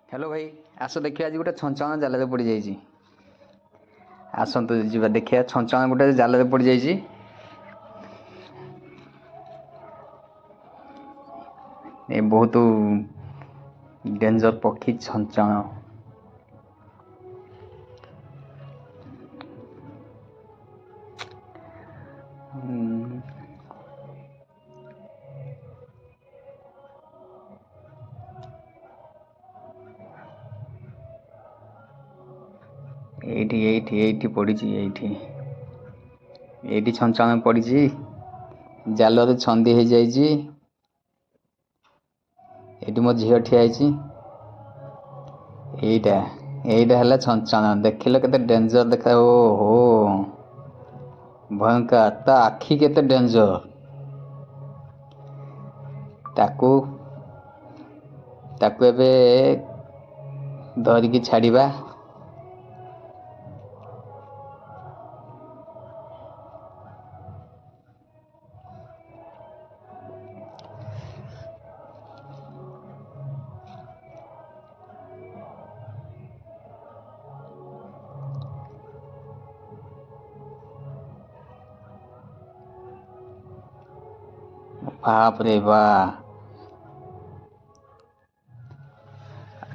Hello भाई आस देखिए आज गोटे छंचन जाल पड़ जाइए। आसतु जी देखिए छंचन गोटे जाल पड़ जाइए। ये बहुत डेंजर पक्षी छंचन। एठी पड़ी एठी छंचन पड़ी जाल छंदी हो जाइए। एठी मो झील ठिया एटा है छंचन देखिल के डेंजर देखा। ओहो भयंकर ता आखि केते डेंजर। ताकू ताकू एबे धरिकी छाड़िबा। बाप रे बा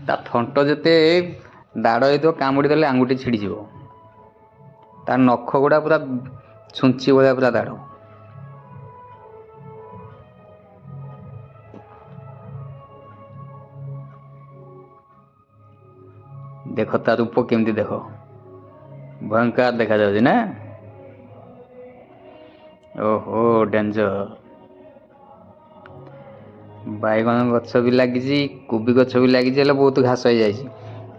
ता थंट जेते दाड़ हो कामुड़ी देले आंगुठी छिड़ीज। तार नख गुड़ा पूरा छुंची भाया पूरा दाड़। देख तार रूप केमती देख भयंकर देखा जाଉଛି ना। ओहो डेंजर। बैगन गछ भी लगी कोबी गछ भी लगी बहुत घास हो जाए।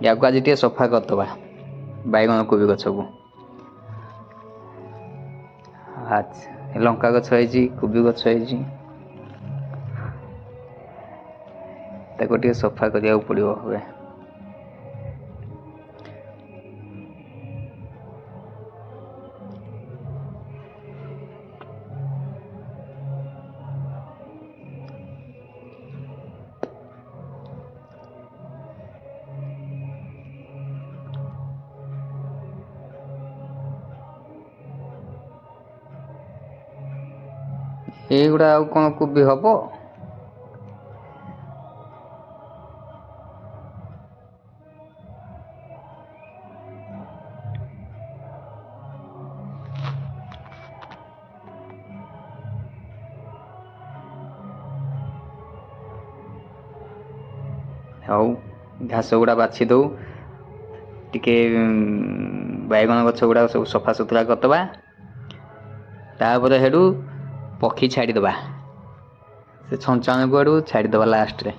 या आज टे सफा करदबा बैगन कोबी गछ को। अच्छा लंका गछ है कोबी गछ है टे सफा करा पड़ो हुए। এইগুড়া ଆଉ କ'ଣ କୋବି ହବ? ହଉ ଘାସ ଗୁଡ଼ା ବାଛି ଦଉ ଟିକେ बैगन गछ गुड़ा सब सफा सुतरा करदबा। तापर हेडू पक्षी छाड़ीदबा से छंचन को आड़ू छाड़ीदबा लास्ट रे।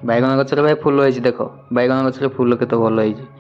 बैगन गछ भाई फूल है देख बैगन गछ फूल केते भल है।